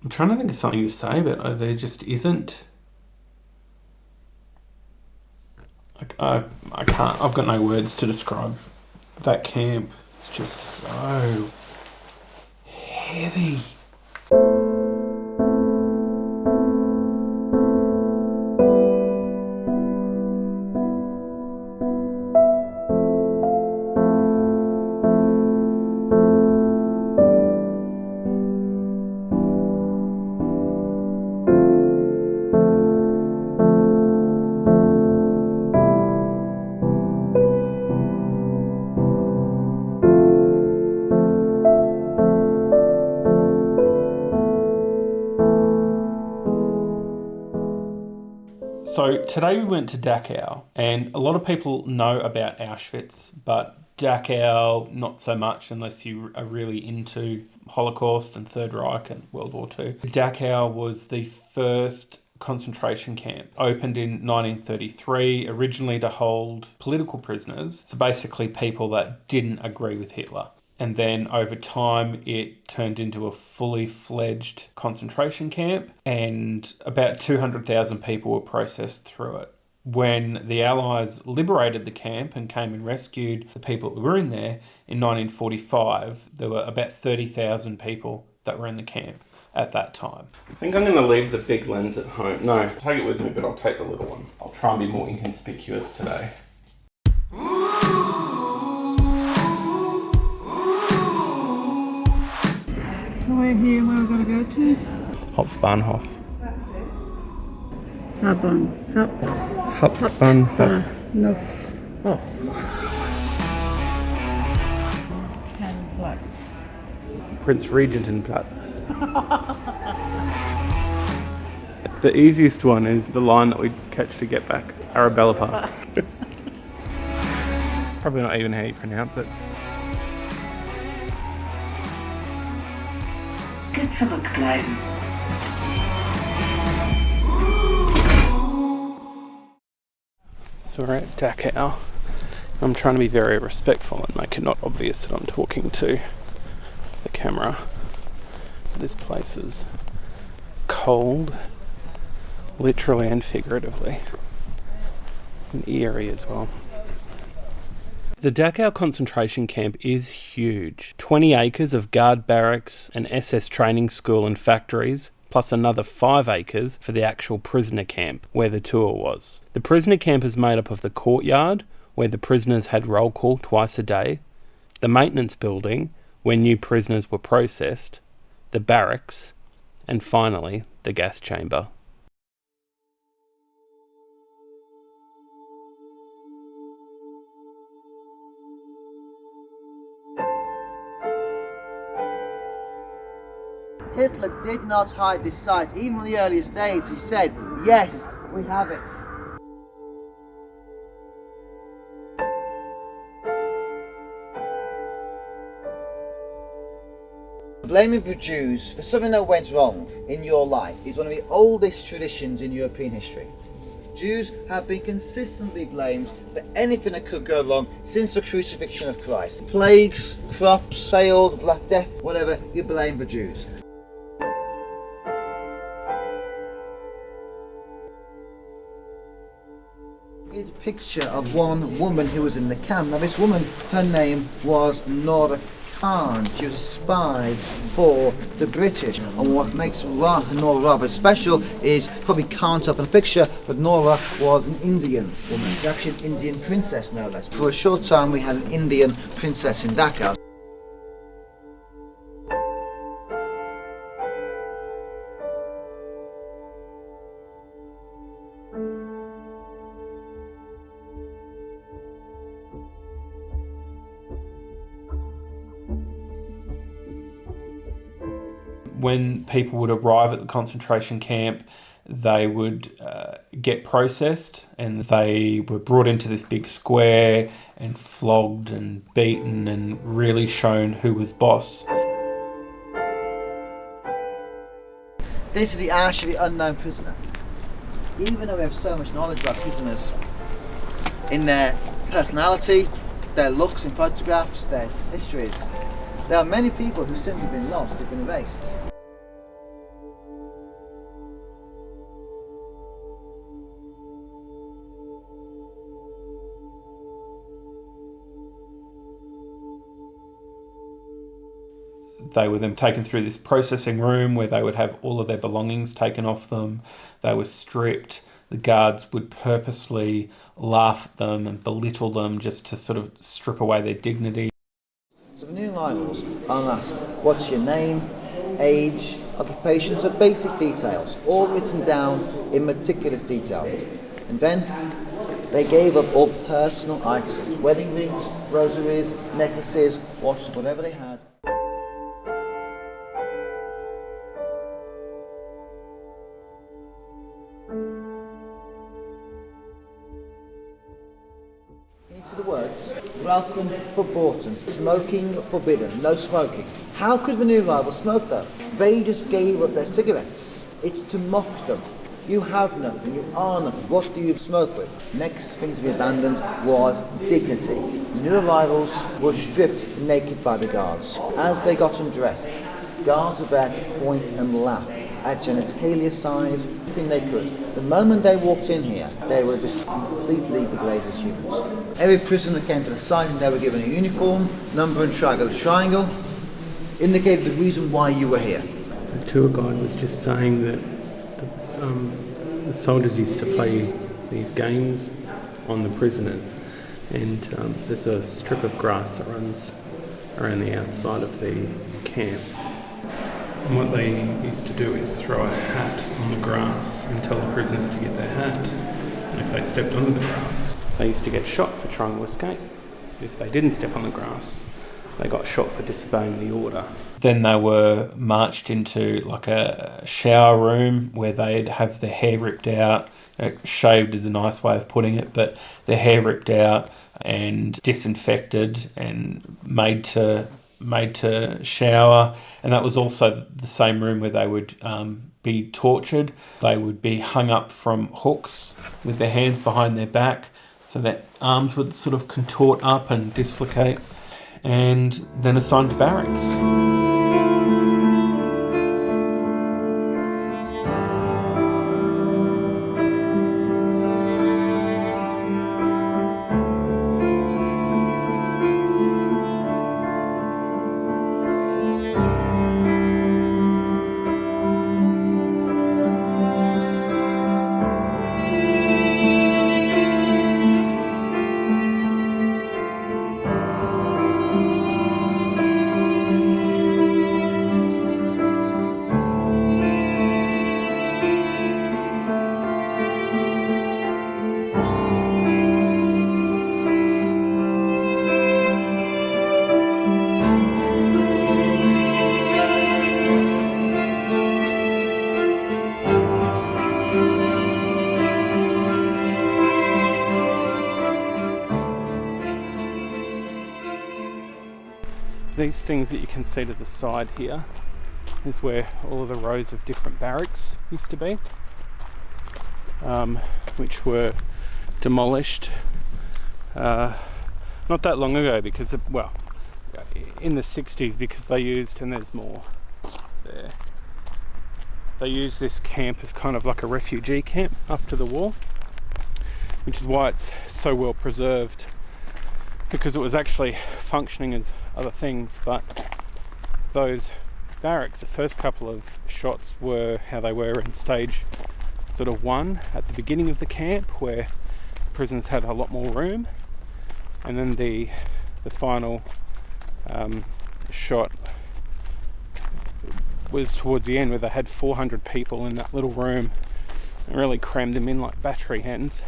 I'm trying to think of something to say, but there just isn't. I can't. I've got no words to describe that camp. It's just so heavy. So today we went to Dachau, and a lot of people know about Auschwitz, but Dachau not so much unless you are really into Holocaust and Third Reich and World War II. Dachau was the first concentration camp, opened in 1933, originally to hold political prisoners, so basically people that didn't agree with Hitler. And then over time, it turned into a fully fledged concentration camp, and about 200,000 people were processed through it. When the Allies liberated the camp and came and rescued the people that were in there in 1945, there were about 30,000 people that were in the camp at that time. I think I'm going to leave the big lens at home. No, take it with me, but I'll take the little one. I'll try and be more inconspicuous today. So we're here, where we're going to go to? Hauptbahnhof. Hauptbahnhof. Platz. Prince Regentenplatz. The easiest one is the line that we catch to get back, Arabella Park. It's probably not even how you pronounce it. Zurückbleiben. So we're at Dachau. I'm trying to be very respectful and make it not obvious that I'm talking to the camera. This place is cold, literally and figuratively, and eerie as well. The Dachau concentration camp is huge. 20 acres of guard barracks, an SS training school and factories, plus another 5 acres for the actual prisoner camp, where the tour was. The prisoner camp is made up of the courtyard, where the prisoners had roll call twice a day, the maintenance building, where new prisoners were processed, the barracks, and finally, the gas chamber. Hitler did not hide this site. Even in the earliest days, he said, yes, we have it. Blaming the Jews for something that went wrong in your life is one of the oldest traditions in European history. Jews have been consistently blamed for anything that could go wrong since the crucifixion of Christ. Plagues, crops, failed, Black Death, whatever, you blame the Jews. Here's a picture of one woman who was in the camp. Now this woman, her name was Nora Khan. She was a spy for the British. And what makes Nora rather special is, probably can't up in the picture, but Nora was an Indian woman. She's actually an Indian princess, no less. For a short time we had an Indian princess in Dachau. When people would arrive at the concentration camp, they would get processed, and they were brought into this big square and flogged and beaten and really shown who was boss. This is the ash of the unknown prisoner. Even though we have so much knowledge about prisoners, in their personality, their looks in photographs, their histories, there are many people who've simply been lost, they've been erased. They were then taken through this processing room where they would have all of their belongings taken off them. They were stripped. The guards would purposely laugh at them and belittle them just to sort of strip away their dignity. So the new arrivals are asked, what's your name, age, occupation, so basic details, all written down in meticulous detail. And then they gave up all personal items, wedding rings, rosaries, necklaces, watches, whatever they had. These are the words, welcome verboten, smoking forbidden, no smoking. How could the new arrivals smoke though? They just gave up their cigarettes. It's to mock them. You have nothing, you are nothing. What do you smoke with? Next thing to be abandoned was dignity. New arrivals were stripped naked by the guards. As they got undressed, guards were there to point and laugh at genitalia size, everything they could. The moment they walked in here, they were just completely degraded as humans. Every prisoner came to the site and they were given a uniform, number and triangle. The triangle indicated the reason why you were here. The tour guide was just saying that the soldiers used to play these games on the prisoners, and there's a strip of grass that runs around the outside of the camp. And what they used to do is throw a hat on the grass and tell the prisoners to get their hat. And if they stepped onto the grass, they used to get shot for trying to escape. If they didn't step on the grass, they got shot for disobeying the order. Then they were marched into like a shower room where they'd have their hair ripped out. Shaved is a nice way of putting it, but their hair ripped out and disinfected and made to shower. And that was also the same room where they would be tortured. They would be hung up from hooks with their hands behind their back so that arms would sort of contort up and dislocate, and then assigned to barracks. These things that you can see to the side here is where all of the rows of different barracks used to be, which were demolished not that long ago because of, well, in the 60s, because they used, and there's more there, they used this camp as kind of like a refugee camp after the war, which is why it's so well preserved, because it was actually functioning as other things. But those barracks, the first couple of shots were how they were in stage sort of 1 at the beginning of the camp, where prisoners had a lot more room, and then the final shot was towards the end, where they had 400 people in that little room and really crammed them in like battery hens.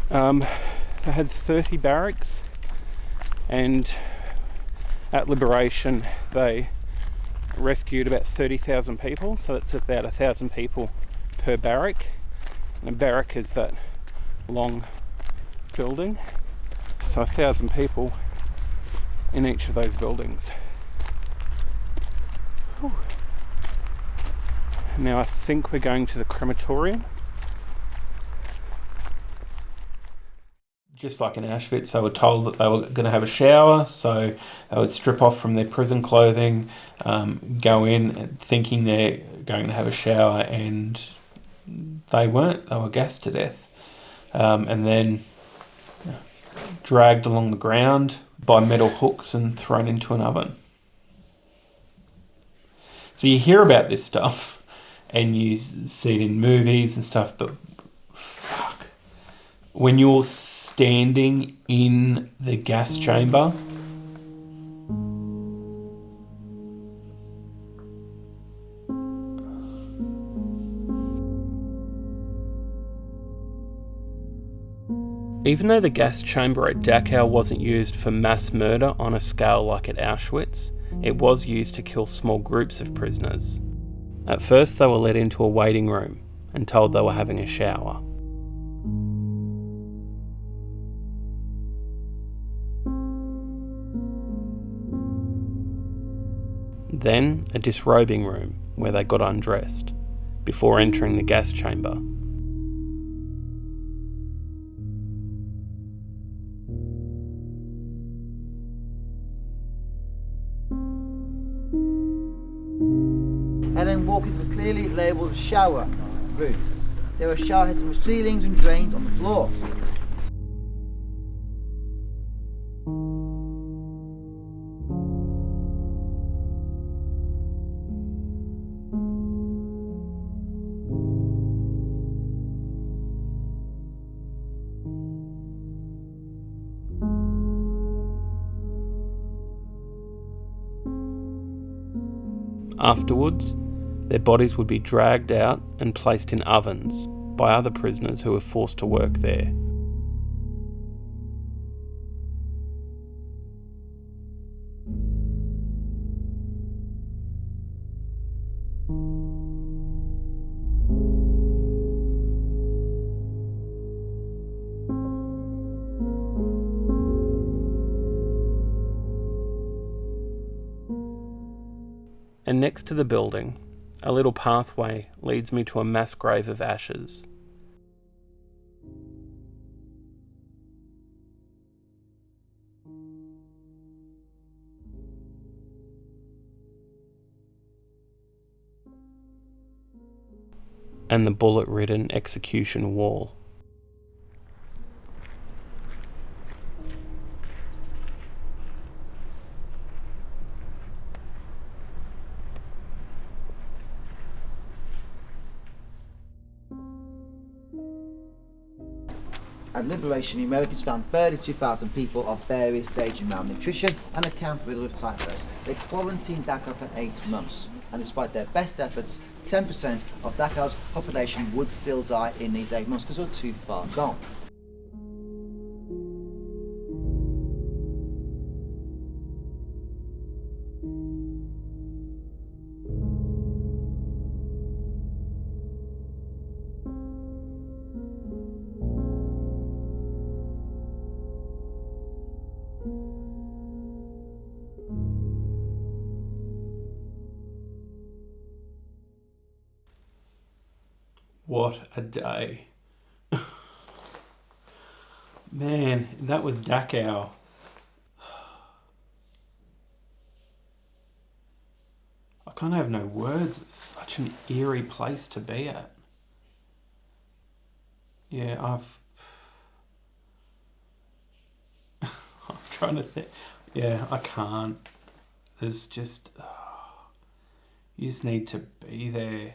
They had 30 barracks, and at liberation they rescued about 30,000 people, so that's about 1,000 people per barrack. And a barrack is that long building, so 1,000 people in each of those buildings. Whew. Now I think we're going to the crematorium. Just like in Auschwitz, they were told that they were going to have a shower, so they would strip off from their prison clothing, go in thinking they're going to have a shower, and they weren't. They were gassed to death, and then dragged along the ground, by metal hooks and thrown into an oven. So you hear about this stuff and you see it in movies and stuff, but fuck. When you're standing in the gas chamber, even though the gas chamber at Dachau wasn't used for mass murder on a scale like at Auschwitz, it was used to kill small groups of prisoners. At first they were led into a waiting room and told they were having a shower. Then a disrobing room where they got undressed before entering the gas chamber. And then walk into a clearly labelled shower room. There are shower heads with ceilings and drains on the floor. Afterwards, their bodies would be dragged out and placed in ovens by other prisoners who were forced to work there. And next to the building, a little pathway leads me to a mass grave of ashes. And the bullet-ridden execution wall. At liberation, the Americans found 32,000 people of various stages of malnutrition and a camp riddled with typhus. They quarantined Dachau for 8 months, and despite their best efforts, 10% of Dachau's population would still die in these 8 months because they were too far gone. What a day. Man, that was Dachau. I kind of have no words. It's such an eerie place to be at. Yeah, I'm trying to think. Yeah, I can't. There's just... you just need to be there.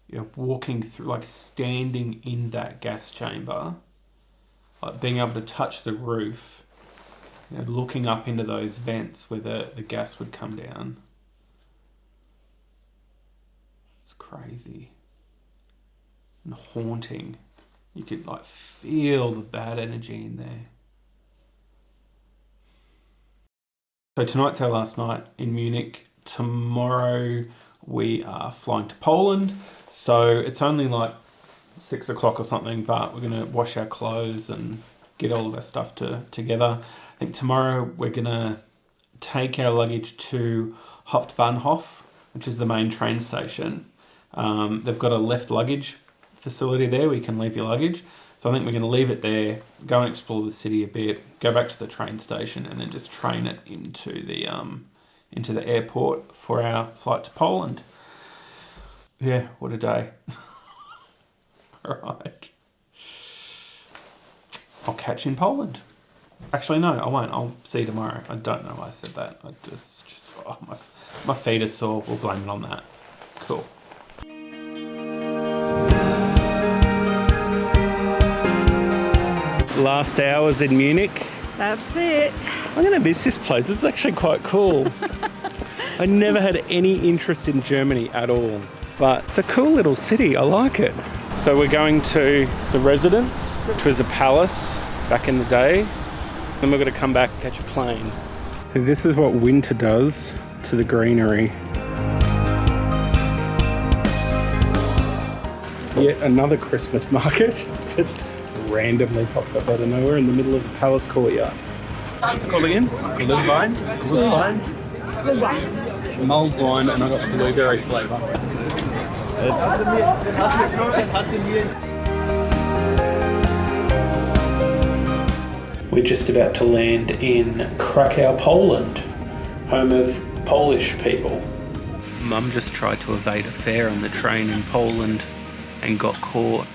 You know, walking through, like standing in that gas chamber, like being able to touch the roof, you know, looking up into those vents where the gas would come down. It's crazy and haunting. You could like feel the bad energy in there. So tonight's our last night in Munich. Tomorrow we are flying to Poland. So it's only like 6 o'clock or something, but we're going to wash our clothes and get all of our stuff together. I think tomorrow we're going to take our luggage to Hauptbahnhof, which is the main train station. They've got a left luggage facility there where you can leave your luggage. So I think we're going to leave it there, go and explore the city a bit, go back to the train station, and then just train it into the airport for our flight to Poland. Yeah, what a day. All right. I'll catch you in Poland. Actually, no, I won't. I'll see you tomorrow. I don't know why I said that. I just oh, my feet are sore. We'll blame it on that. Cool. Last hours in Munich. That's it. I'm going to miss this place. It's actually quite cool. I never had any interest in Germany at all, but it's a cool little city. I like it. So we're going to the residence, which was a palace back in the day. Then we're going to come back and catch a plane. So this is what winter does to the greenery. Yet another Christmas market. Just randomly popped up out of nowhere in the middle of the palace courtyard. What's it called again? Glühwein? Mulled wine, and I got blueberry flavour. We're just about to land in KRAKOW, Poland, home of Polish people. Mum just tried to evade a fare on the train in Poland and got caught